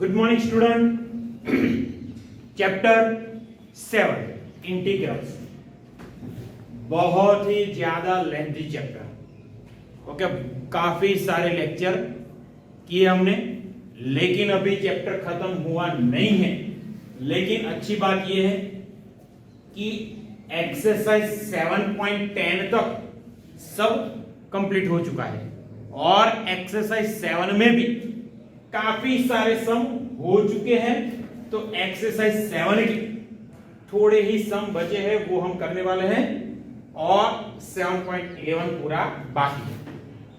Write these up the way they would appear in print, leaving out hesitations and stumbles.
Good morning student. Chapter 7 integrals, बहुत ही ज्यादा lengthy chapter. Okay, काफी सारे लेक्चर किए हमने, लेकिन अभी चैप्टर खत्म हुआ नहीं है। लेकिन अच्छी बात यह है कि एक्सरसाइज 7.10 तक सब कंप्लीट हो चुका है और एक्सरसाइज 7 में भी काफी सारे सम हो चुके हैं। तो एक्सरसाइज 7 के थोड़े ही सम बचे हैं, वो हम करने वाले हैं और 7.11 पूरा बाकी है।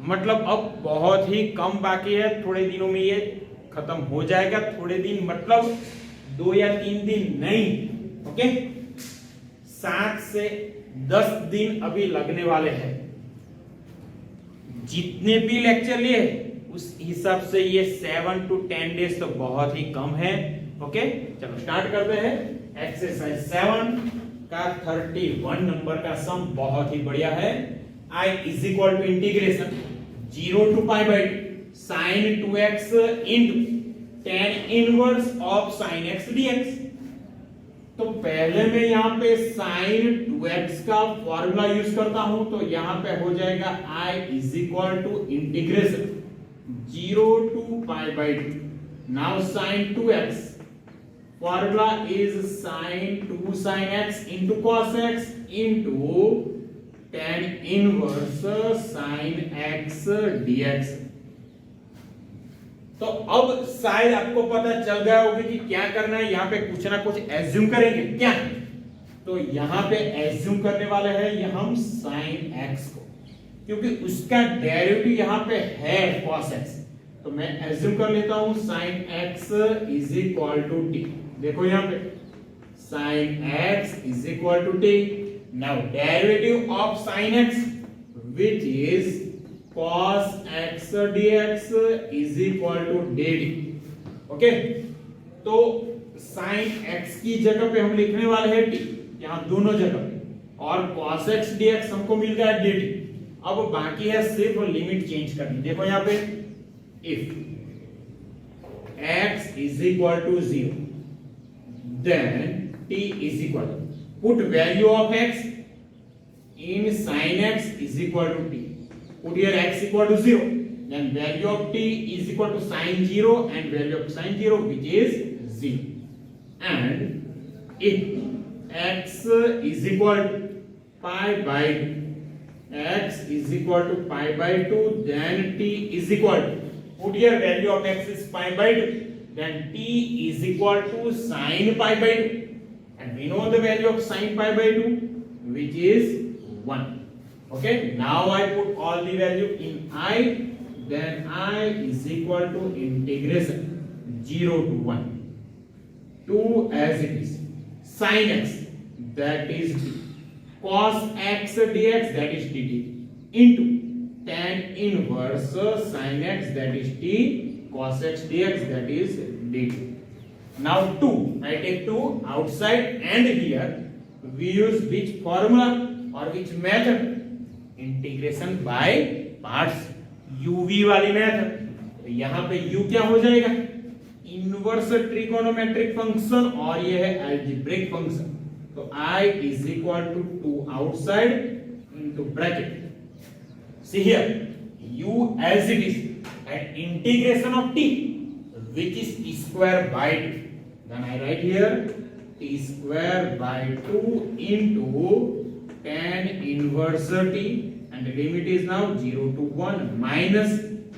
मतलब अब बहुत ही कम बाकी है, थोड़े दिनों में ये खत्म हो जाएगा। थोड़े दिन मतलब 2 या 3 दिन नहीं, ओके, 7 से 10 दिन अभी लगने वाले हैं। जितने भी लेक्चर लिए उस हिसाब से ये 7 to 10 डेज तो बहुत ही कम है। ओके, चलो स्टार्ट करते हैं। एक्सरसाइज 7 का 31 नंबर का सम बहुत ही बढ़िया है। I is equal to integration 0 to pi by sin 2x into tan inverse of sin x dx। तो पहले मैं यहाँ पे sin 2x का फॉर्मूला यूज करता हूं, तो यहाँ पे हो जाएगा I is equal to integration 0 to pi by 2। Now sin 2x formula is sin 2 sin x into cos x into tan inverse sin x dx। तो अब शायद आपको पता चल गया होगा कि क्या करना है। यहाँ पे कुछ ना कुछ एज्यूम करेंगे क्या, तो यहाँ पे एज्यूम करने वाले हैं ये हम sin x को, क्योंकि उसका डेरिवेटिव यहाँ पे है cos x। तो मैं एज्यूम कर लेता हूं sin x is equal to t। देखो यहाँ पे sin x is equal to t। Now derivative of sin x which is cos x dx is equal to dt। Okay, तो sin x की जगह पे हम लिखने वाले हैं t, यहाँ दोनों जगह पे, और cos x dx हमको मिल गया dt। अब बाकी है सिर्फ लिमिट चेंज करनी। देखो यहाँ पे if x is equal to 0 then t is equal, put value of x in sin x is equal to t, put here x equal to 0, then value of t is equal to sin 0 and value of sin 0 which is 0, and if x is equal to pi by x is equal to pi by 2 then t is equal to, put here value of x is pi by 2, then t is equal to sin pi by 2, and we know the value of sin pi by 2 which is 1. Okay, now I put all the value in I, then I is equal to integration 0 to 1 2 as it is sin x that is t, cos x dx that is dt into tan inverse sin x that is t, cos x dx that is dt. Now 2, I take 2 outside, and here we use which formula or which method? Integration by parts, uv वाली method. यहाँ पे u क्या हो जाएगा? Inverse trigonometric function, और ये है algebraic function. तो I is equal to 2 outside into bracket. See here, u as it is, and integration of t which is t square by 2. Then I write here t square by 2 into tan inverse t, and the limit is now 0 to 1 minus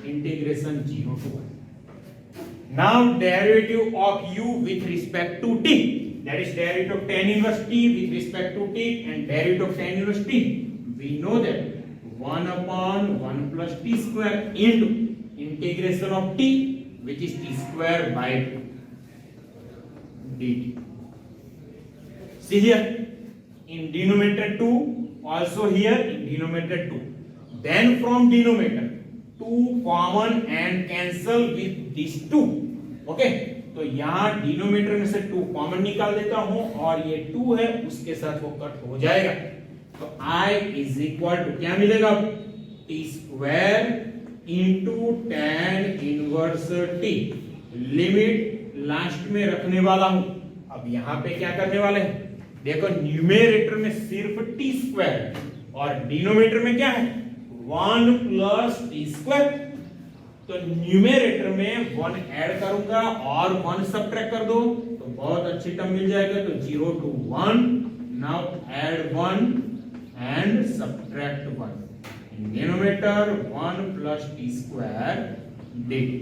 integration 0 to 1. Now derivative of u with respect to t, that is derivative of tan inverse t with respect to t, and derivative of tan inverse t, we know that 1 upon 1 plus t square into integration of t which is t square by 2 dt. See here, in denominator 2, also here in denominator 2, then from denominator 2 common and cancel with these 2. Okay, तो यहाँ denominator में से 2 common निकाल देता हूं, और ये 2 है उसके साथ वो कट हो जाएगा। तो I इज इक्वल टू क्या मिलेगा? T square into tan inverse t limit last में रखने वाला हूं। अब यहां पे क्या करने वाले हैं, देखो न्यूमेरेटर में सिर्फ टी स्क्वायर और डिनोमिनेटर में क्या है 1 प्लस टी स्क्वायर। तो न्यूमेरेटर में 1 ऐड करूंगा और 1 सब्ट्रैक्ट कर दो तो बहुत अच्छी टर्म मिल जाएगा। तो 0 to 1, now add 1 and subtract 1। Denominator 1 plus t square dt.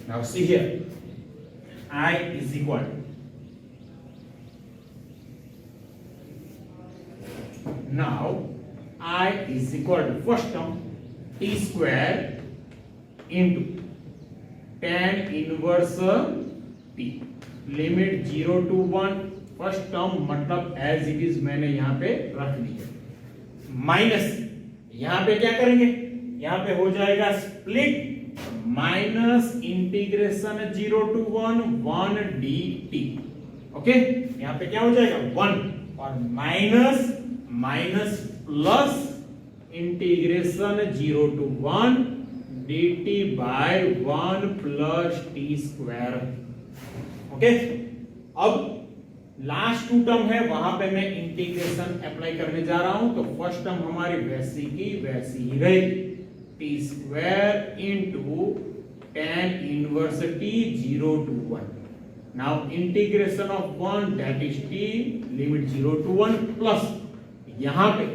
Now see here, I is equal. Now I is equal to first term t square into tan inverse t. Limit 0 to 1. First term मतलब as it is मैंने यहां पे रख दिया, minus यहां पे क्या करेंगे, यहां पे हो जाएगा split minus integration 0 to 1 dt। ओके, यहां पे क्या हो जाएगा 1 और minus minus plus integration 0 to 1 dt by 1 plus t square. Okay, अब लास्ट टू टर्म है वहां पे मैं इंटीग्रेशन अप्लाई करने जा रहा हूं। तो फर्स्ट टर्म हमारी वैसी की वैसी ही रहेगी, T square into tan inverse T 0 to 1। Now integration of 1 that is T limit 0 to 1 plus यहां पे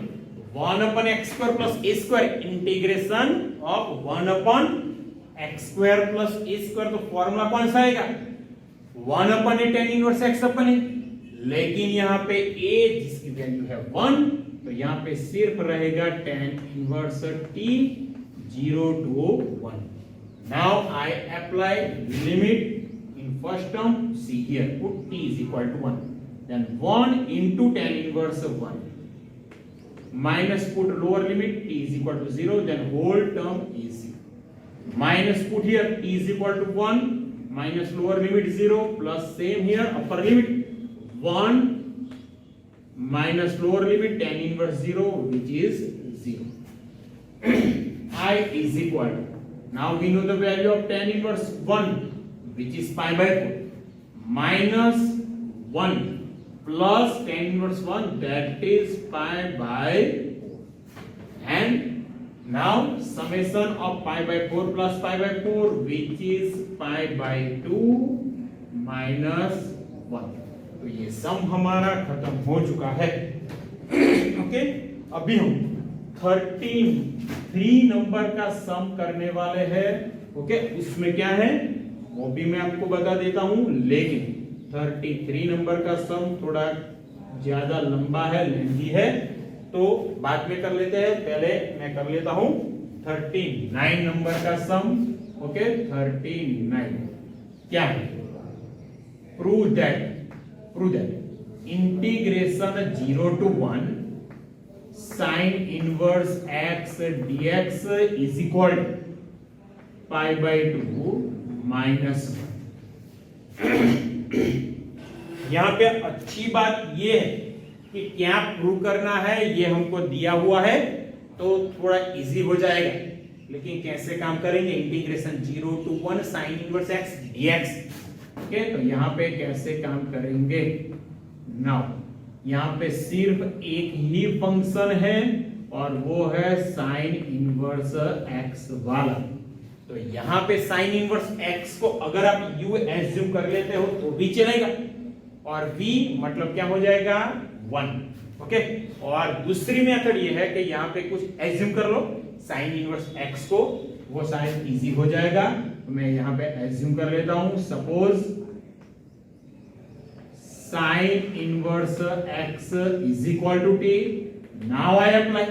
1 upon x square plus a square integration of 1 upon x square plus a square। तो formula कौन सा आएगा 1 upon a tan inverse x upon a, लेकिन यहां पे a जिसकी वैल्यू है 1 तो यहां पे सिर्फ रहेगा tan inverse t 0 to 1। Now I apply limit in first term, see here put t is equal to 1, then 1 into tan inverse 1 minus put lower limit t is equal to 0, then whole term is 0 minus put here t is equal to 1 minus lower limit 0 plus same here upper limit 1 minus lower limit tan inverse 0 which is 0। I is equal to, now we know the value of tan inverse 1 which is pi by 4 minus 1 plus tan inverse 1 that is pi by 4 and now summation of pi by 4 plus pi by 4 which is pi by 2 minus 1। तो ये सम हमारा खत्म हो चुका है। Okay, अभी हम 33 number का सम करने वाले हैं। ओके, उसमें क्या है वो भी मैं आपको बता देता हूं, लेकिन 33 नंबर का सम थोड़ा ज्यादा लंबा है, लेंथी है, तो बाद में कर लेते हैं। पहले मैं कर लेता हूं 39 नंबर का सम। ओके, 39 क्या है, prove that integration 0 to 1 sin inverse x dx is equal to pi by 2 minus 1। यहां पे अच्छी बात ये है कि क्या प्रूव करना है ये हमको दिया हुआ है तो थोड़ा इजी हो जाएगा, लेकिन कैसे काम करेंगे, integration 0 to 1 sin inverse x dx। Okay, तो यहां पे कैसे काम करेंगे, नाउ यहां पे सिर्फ एक ही फंक्शन है और वो है साइन इनवर्स x वाला। तो यहां पे साइन इनवर्स x को अगर आप u एज्यूम कर लेते हो तो भी चलेगा और v मतलब क्या हो जाएगा 1। ओके, और दूसरी मेथड ये है कि यहां पे कुछ एज्यूम कर लो साइन इनवर्स x को, वो शायद इजी हो जाएगा। तो मैं यहां पे एज्यूम कर लेता हूं, suppose sine inverse x is equal to t। Now I apply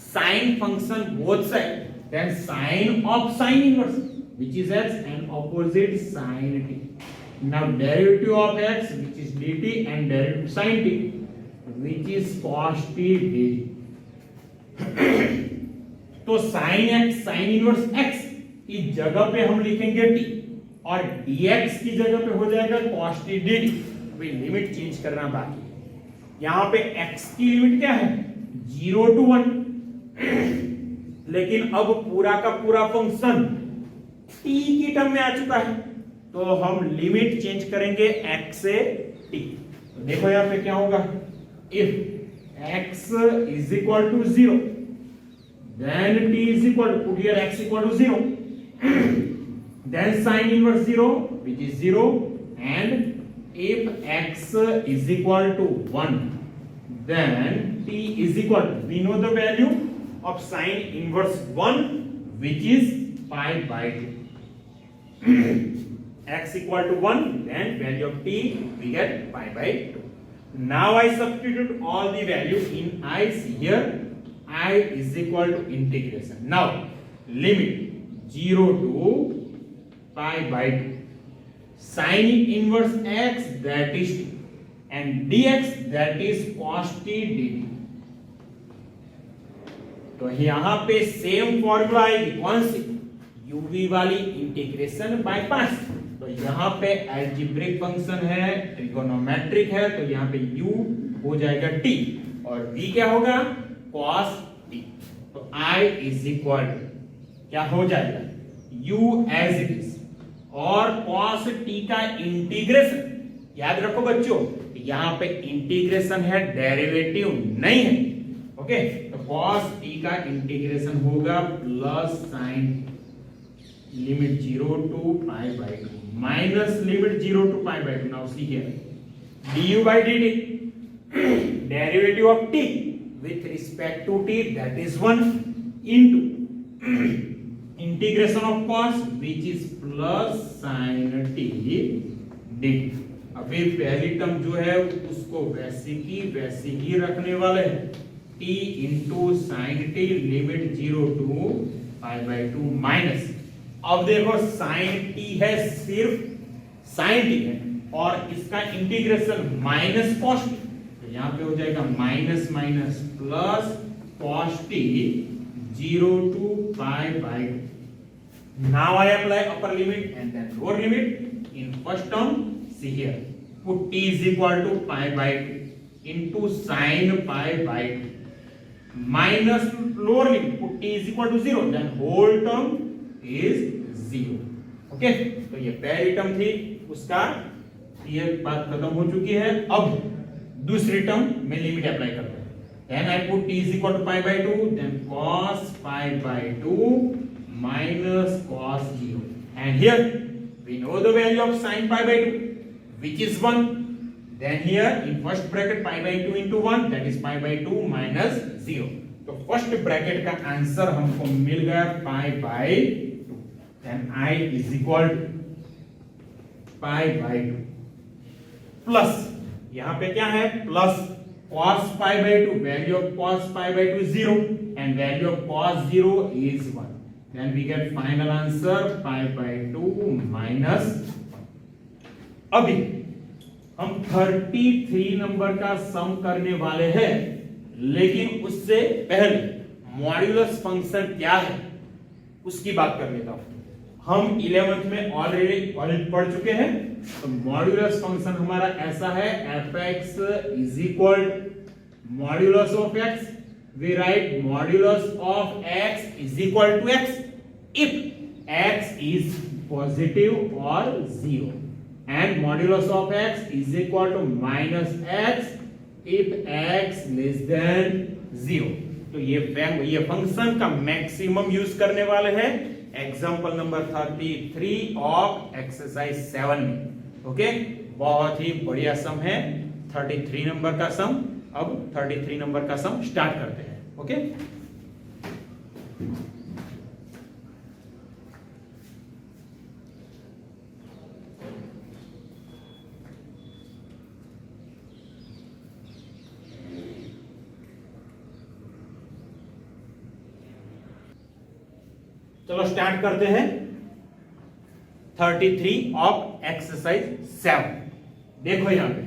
sine function both side, then sine of sine inverse which is x and opposite sin t। now derivative of x which is dt and derivative sin t which is cos t dt। तो sin x sin inverse x की जगह पे हम लिखेंगे t और dx की जगह पे हो जाएगा cos t dt। भाई लिमिट चेंज करना बाकी है। यहां पे x की लिमिट क्या है 0 to 1, लेकिन अब पूरा का पूरा फंक्शन t की टर्म में आ चुका है। तो हम लिमिट चेंज करेंगे x से t। तो देखो यहां पे क्या होगा, if x is equal to 0 then t is equal to, put here x equal to 0 then sin inverse 0 which is 0, and if x is equal to 1 then t is equal to, we know the value of sin inverse 1 which is pi by 2 x equal to 1 then value of t we get pi by 2. Now I substitute all the value in i's here. I is equal to integration. Now limit 0 to pi by 2 sin inverse x that is t and dx that is cos t dt. तो यहां पे same formula आएगी, कौन सी, uv वाली, integration by parts. तो यहां पे algebraic function है, ट्रिगोनोमेट्रिक है, तो यहां पे u हो जाएगा t और v क्या होगा, cos t। तो I is equal to क्या हो जाएगा, u as it is और cos t का इंटीग्रेशन, याद रखो बच्चों यहां पे इंटीग्रेशन है, डेरिवेटिव नहीं है, ओके। तो cos t का इंटीग्रेशन होगा plus sine limit 0 to pi by 2 minus limit 0 to pi by 2। Now see here du by dt derivative of t with respect to t that is 1 into integration of cos which is plus sin t dt। अभी पहली term जो है उसको वैसी की वैसी ही रखने वाले हैं, t into sin t limit 0 to pi by 2 minus, अब देखो sin t है, सिर्फ sin t है और इसका इंटीग्रेशन माइनस cos t, तो यहां पे हो जाएगा minus minus plus cos t 0 to pi by 2। Now I apply upper limit and then lower limit in first term, see here put t is equal to pi by 2 into sin pi by 2 minus lower limit put t is equal to 0 then whole term is 0, okay. तो ये पहली term थी, उसका ये बात खत्म हो चुकी है। अब दूसरी टर्म में लिमिट अप्लाई करते हैं, then I put t is equal to pi by 2 then cos pi by 2 minus cos 0 and here we know the value of sin pi by 2 which is 1, then here in first bracket pi by 2 into 1 that is pi by 2 minus 0। तो first bracket का answer हमको मिल गया pi by 2, then I is equal to pi by 2 plus यहां पे क्या है, plus cos pi by 2, value of cos pi by 2 is 0 and value of cos 0 is 1, then we get final answer pi by 2 minus 1। अभी हम 33 number का सम करने वाले हैं, लेकिन उससे पहले मॉड्यूलस फंक्शन क्या है उसकी बात कर लेता हूं। हम 11th में ऑलरेडी पढ़ चुके हैं। तो मॉड्यूलस फंक्शन हमारा ऐसा है, fx is equal modulus of x, we write modulus of x is equal to x if x is positive और 0 and modulus of x is equal to minus x if x less than 0। तो ये function का maximum use करने वाले हैं example number 33 of exercise 7 में, okay. बहुत ही बढ़िया सम है 33 नंबर का सम। अब 33 नंबर का सम स्टार्ट करते हैं, ओके। चलो स्टार्ट करते हैं 33 ऑफ एक्सरसाइज 7। देखो यहां पे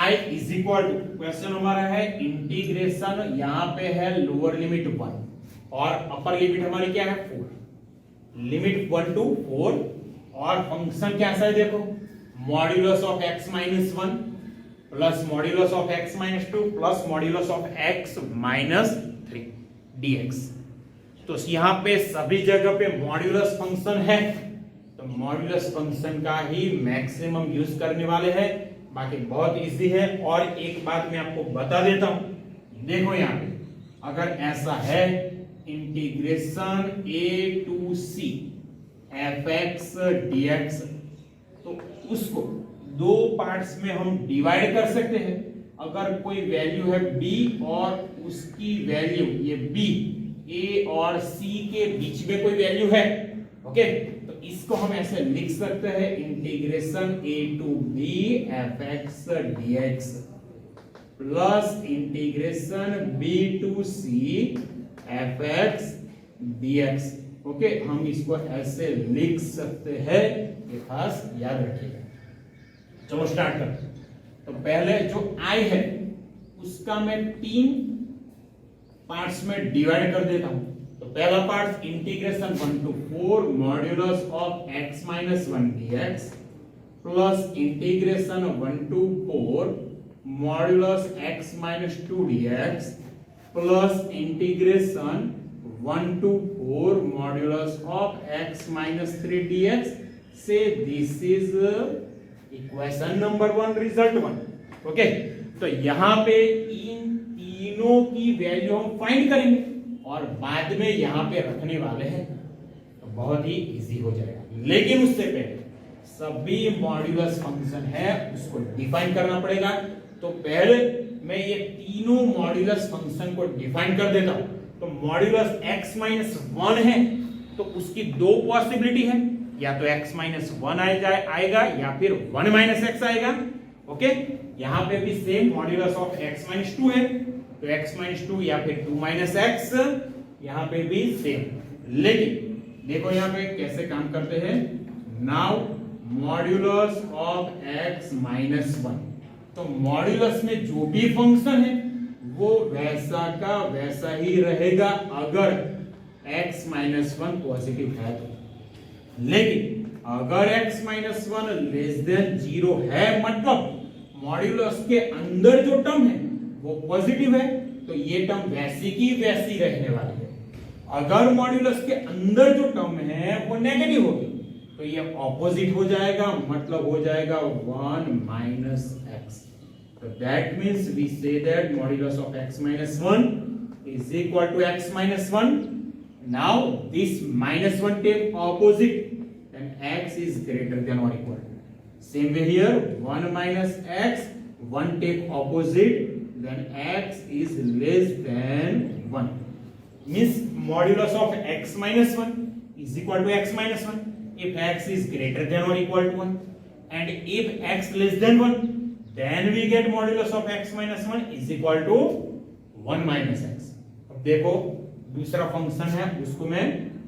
I is equal to, question हमारा है इंटीग्रेशन, यहां पे है लोअर लिमिट 1 और अपर लिमिट हमारी क्या है 4, लिमिट 1 टू 4 और फंक्शन कैसा है देखो, modulus of x minus 1 plus modulus of x minus 2 plus modulus of x minus 3 dx। तो यहां पे सभी जगह पे मॉड्यूलस फंक्शन है, तो मॉड्यूलस फंक्शन का ही मैक्सिमम यूज करने वाले हैं, बाकी बहुत इजी है। और एक बात मैं आपको बता देता हूं, देखो यहां पे अगर ऐसा है integration a to c fx dx, तो उसको दो पार्ट्स में हम डिवाइड कर सकते हैं। अगर कोई वैल्यू है b और उसकी वैल्यू ये b a और c के बीच में कोई वैल्यू है, ओके, तो इसको हम ऐसे लिख सकते हैं integration a to b fx dx plus integration b to c fx dx। Okay, हम इसको ऐसे लिख सकते हैं, ये खास याद रखिएगा। चलो स्टार्ट करते हैं। तो पहले जो i है उसका मैं 3 पार्ट्स में डिवाइड कर देता हूं। तो पहला part integration 1 to 4 modulus of x minus 1 dx plus integration 1 to 4 modulus x minus 2 dx plus integration 1 to 4 modulus of x minus 3 dx. Say this is equation number 1, result 1. Okay, तो यहां पे इन तीनों की वैल्यू हम find करेंगे और बाद में यहां पे रखने वाले हैं, तो बहुत ही इजी हो जाएगा। लेकिन उससे पहले सभी मॉड्यूलस फंक्शन है उसको डिफाइन करना पड़ेगा। तो पहले मैं ये तीनों मॉड्यूलस फंक्शन को डिफाइन कर देता हूं। तो मॉड्यूलस x माइनस 1 है तो उसकी दो पॉसिबिलिटी है, या तो x माइनस 1 आएगा या फिर 1 माइनस x आएगा। ओके, यहां पे भी same modulus of x minus 2 है, तो x माइनस 2 या फिर 2 माइनस x, यहां पे भी सेम। लेकिन देखो यहां पे कैसे काम करते हैं। Now modulus of x minus 1, तो मॉड्यूलस में जो भी फंक्शन है वो वैसा का वैसा ही रहेगा अगर x माइनस 1 पॉजिटिव है तो। लेकिन अगर x माइनस 1 लेस देन 0 है, मतलब मॉड्यूलस के अंदर जो टर्म है वो पॉजिटिव है, तो ये टर्म वैसी की वैसी रहने वाली है। अगर मॉड्यूलस के अंदर जो टर्म है वो नेगेटिव होगी तो ये ऑपोजिट हो जाएगा, मतलब हो जाएगा 1 minus x। So that means we say that modulus of x minus 1 is equal to x minus 1. Now this minus 1 take opposite, then x is greater than or equal to. Same way here, 1 minus x, 1 take opposite, then x is less than 1. Means modulus of x minus 1 is equal to x minus 1 if x is greater than or equal to 1, and if x less than 1, then we get modulus of x minus 1 is equal to 1 minus x. अब देखो दूसरा function है उसको मैं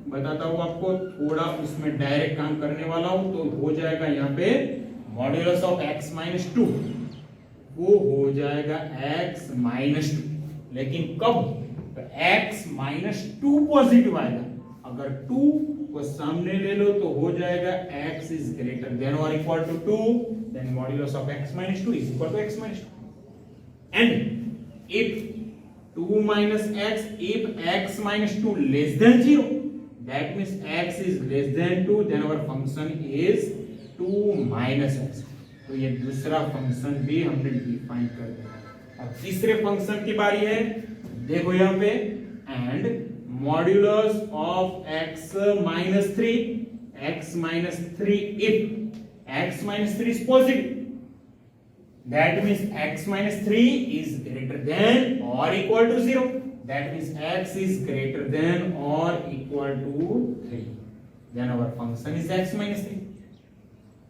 बताता हूं आपको, थोड़ा उसमें डायरेक्ट काम करने वाला हूं। तो हो जाएगा यहाँ पे मॉड्यूलस ऑफ x माइनस 2 वो हो जाएगा x माइनस 2, लेकिन कब? तो x माइनस 2 पॉजिटिव आएगा। अगर 2 को सामने ले लो तो हो जाएगा x is greater than or equal to 2, then modulus of x minus 2 is equal to x minus 2. And if 2 minus x, if x minus 2 less than 0, that means x is less than 2, then our function is 2 minus x. तो ये दूसरा function भी हमने define कर दिया। अब तीसरे function की बारी है। देखो यहाँ पे and modulus of x minus 3, x minus 3 if x minus 3 is positive, that means x minus 3 is greater than or equal to 0, that means x is greater than or equal to 3, then our function is x minus 3.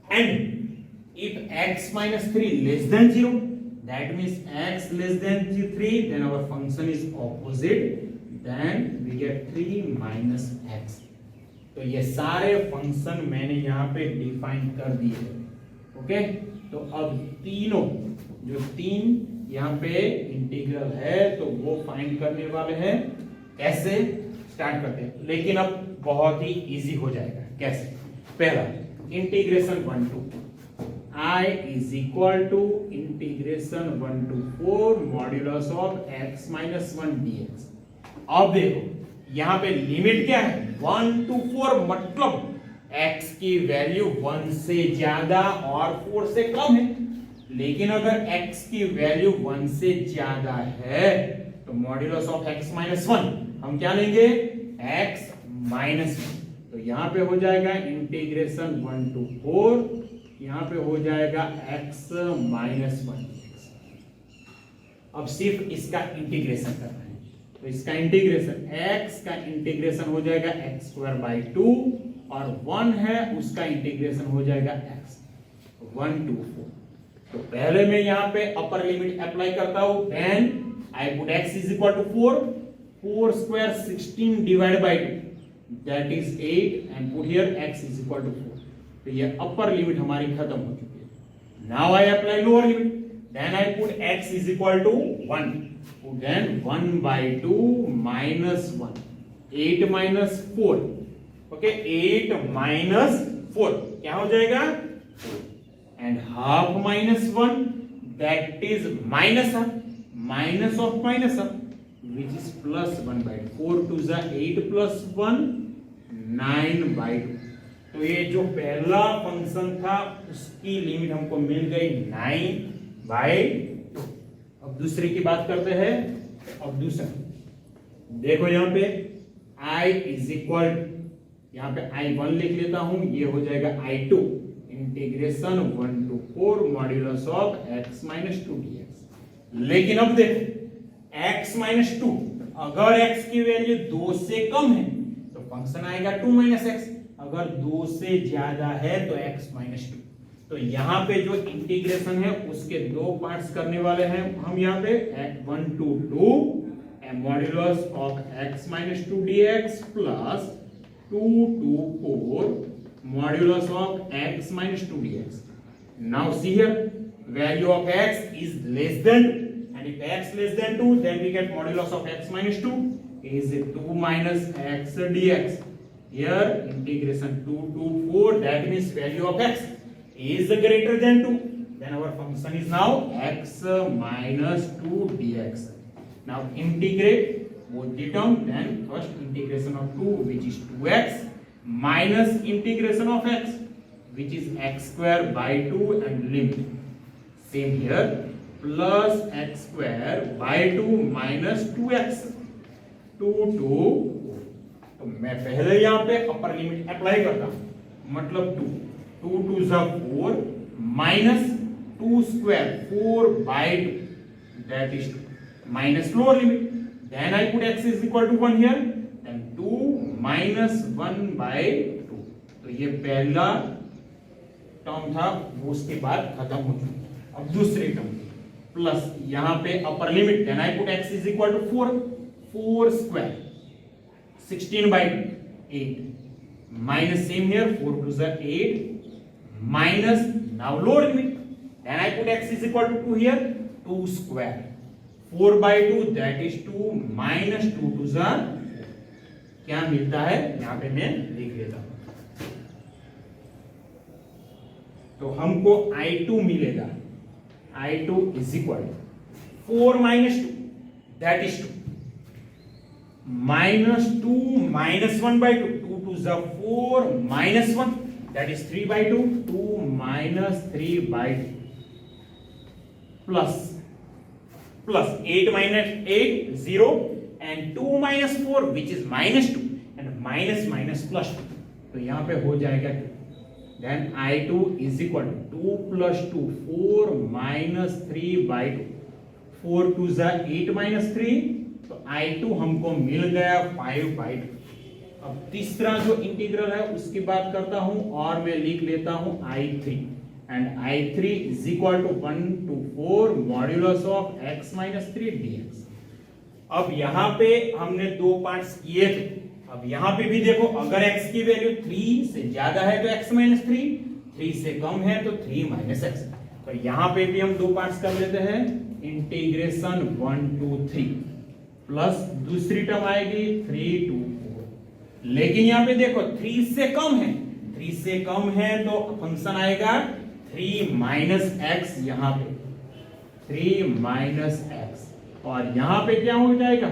And if x minus 3 less than 0, that means x less than 3, then our function is opposite, then we get 3 minus x. तो ये सारे function मैंने यहाँ पे define कर दिए हैं। Okay, तो अब तीनों जो तीन यहाँ पे इंटीग्रल है तो वो फाइंड करने वाले हैं। कैसे स्टार्ट करते हैं, लेकिन अब बहुत ही इजी हो जाएगा। कैसे? पहला integration 1 to I is equal to integration 1 to 4 modulus of x minus 1 dx। अब देखो यहाँ पे लिमिट क्या है? 1 to 4, मतलब x की वैल्यू 1 से ज्यादा और 4 से कम है। लेकिन अगर x की वैल्यू 1 से ज्यादा है तो मॉड्यूलस ऑफ x माइनस 1 हम क्या लेंगे, x माइनस 1। तो यहां पे हो जाएगा इंटीग्रेशन 1 to 4, यहां पे हो जाएगा x माइनस 1। अब सिर्फ इसका इंटीग्रेशन करना है, तो इसका इंटीग्रेशन x का इंटीग्रेशन हो जाएगा x स्क्वायर बाई 2 और 1 है उसका इंटीग्रेशन हो जाएगा x 1 to 4। तो पहले मैं यहाँ पे अपर लिमिट अप्लाई करता हूं, then I put x is equal to 4 square 16 divide by 2 that is 8 and put here x is equal to 4। तो ये अपर लिमिट हमारी खत्म हो चुकी है। Now I apply lower limit, then I put x is equal to 1, then 1 by 2 minus 1, 8 minus 4, okay, 8 minus 4 क्या हो जाएगा, and half minus 1 that is minus half, minus of minus half which is plus 1 by 2, 4 to the 8 plus 1 9 by 2। तो ये जो पहला function था उसकी limit हमको मिल गई 9 by 2। अब दूसरे की बात करते हैं। अब दूसरा देखो यहाँ पे i इज इक्वल, यहाँ पे i1 लिख लेता हूं, ये हो जाएगा i2 integration 1 to 4 modulus of x minus 2 dx। लेकिन अब देखो x माइनस 2, अगर x की वैल्यू 2 से कम है तो फंक्शन आएगा 2 माइनस एक्स, अगर 2 से ज्यादा है तो x माइनस 2। तो यहाँ पे जो इंटीग्रेशन है उसके दो पार्ट्स करने वाले हैं हम यहाँ पे 1 to 2 modulus of x minus 2 dx plus 2 to 4 modulus of x minus 2 dx। Now see here value of x is less than, and if x less than 2 then we get modulus of x minus 2 is 2 minus x dx। Here integration 2 to 4 that means value of x is greater than 2, then our function is now x minus 2 dx। Now integrate both the term, then first integration of 2 which is 2x minus integration of x which is x square by 2 and limit same here plus x square by 2 minus 2x 2 to। तो मैं पहले यहाँ पे upper limit apply करता हूं, मतलब 2 2 जा 4 minus 2 square 4 by 2 that is 2 minus lower limit, then I put x is equal to 1 here, then 2 minus 1 by 2। तो ये पहला टर्म था वो उसके बाद खत्म हो चुका। अब दूसरे टर्म प्लस यहाँ पे upper limit, then I put x is equal to 4 square 16 by 8 minus same here 4 to the 8 minus now lower limit, then I put x is equal to 2 here 2 square 4 by 2 that is 2 minus 2 to the क्या मिलता है यहाँ पे मैं लिख लेता हूं। तो हमको I2 मिलेगा, I2 is equal 4 minus 2 that is 2 minus 2 minus 1 by 2 2 to the 4 minus 1 that is 3 by 2 2 minus 3 by 2 plus 8 minus 8 0 and 2 minus 4 which is minus 2 and minus minus plus 2। तो यहाँ पे हो जाएगा 2, then I2 is equal to 2 plus 2 4 minus 3 by 2 4 to the 8 minus 3, तो I2 हमको मिल गया 5 by 2। अब तीसरा जो इंटीग्रल है उसकी बात करता हूं और मैं लिख लेता हूं I3 and I3 is equal to 1 to 4 modulus of x minus 3 dx। अब यहाँ पे हमने दो पार्ट्स किए थे, अब यहाँ पे भी देखो अगर x की वैल्यू 3 से ज्यादा है तो x माइनस 3 से कम है तो 3 माइनस x। तो यहाँ पे भी हम दो पार्ट्स कर लेते हैं, इंटीग्रेशन 1 to 3 प्लस दूसरी टर्म आएगी 3 to 4। लेकिन यहाँ पे देखो 3 से कम है, 3 से कम है तो फंक्शन आएगा 3 माइनस एक्स, यहाँ पे 3 माइनस एक्स और यहाँ पे क्या हो जाएगा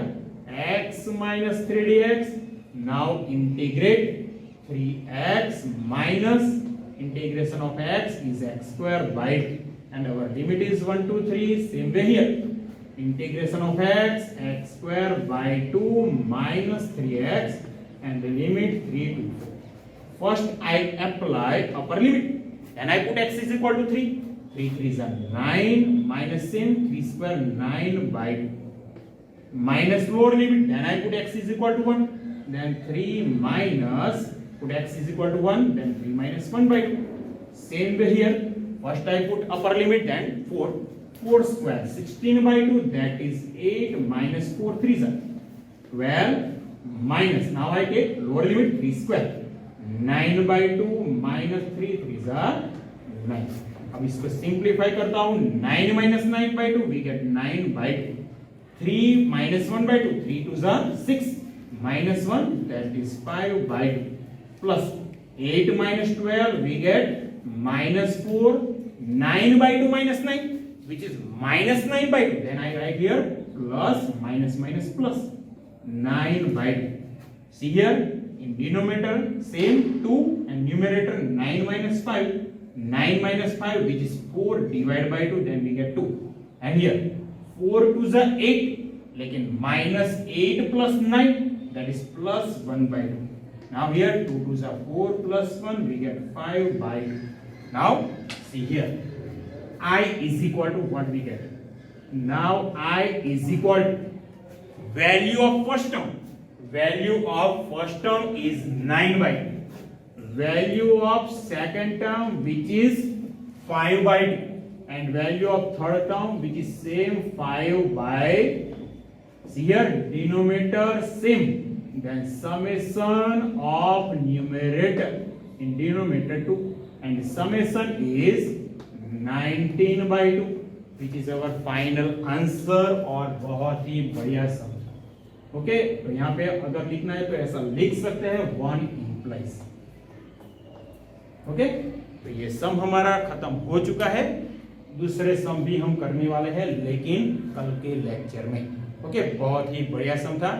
x minus 3 dx। Now integrate 3x minus integration of x is x square by 2. And our limit is 1 to 3. Same way here. Integration of x square by 2 minus 3x and the limit 3 to 4. First I apply upper limit. Then I put x is equal to 3. 3 3s are 9 minus same 3 square 9 by 2. Minus lower limit. Then I put x is equal to 1. Then 3 minus, put x is equal to 1. Then 3 minus 1 by 2. Same way here. First I put upper limit, then 4. 4 square 16 by 2, that is 8 minus 4 3s are 12 minus, now I take lower limit 3 square 9 by 2 minus 3 3s are 9. अब इसको simplify करता हूं 9 minus 9 by 2 we get 9 by 2. 3 minus 1 by 2, 3 2s are 6 minus 1, that is 5 by 2 plus 8 minus 12 we get minus 4. 9 by 2 minus 9, which is minus 9 by 2. Then I write here plus minus minus plus 9 by 2. See here in denominator same 2 and numerator 9 minus 5. 9 minus 5, which is 4 divided by 2, then we get 2. And here 4 2s are 8, लेकिन minus 8 plus 9, that is plus 1 by 2. Now here 2 2s are 4 plus 1, we get 5 by 2. Now see here, I is equal to what we get. Now I is equal to value of first term. Value of first term is 9 by 2. Value of second term, which is 5 by 2. And value of third term, which is same 5 by. See here, denominator same. Then summation of numerator in denominator 2. And summation is 19 by 2, which is our final answer. और बहुत ही बढ़िया सम. Okay, तो यहाँ पे अगर लिखना है तो ऐसा लिख सकते हैं 1 implies. ओके, तो ये सम हमारा खत्म हो चुका है. दूसरे सम भी हम करने वाले हैं लेकिन कल के लेक्चर में. ओके, बहुत ही बढ़िया सम था.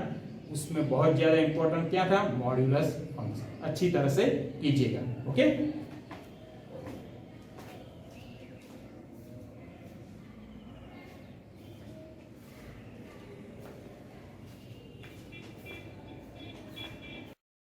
उसमें बहुत ज्यादा इंपॉर्टेंट क्या था, मॉड्यूलस फंक्शन. अच्छी तरह से कीजिएगा. ओके.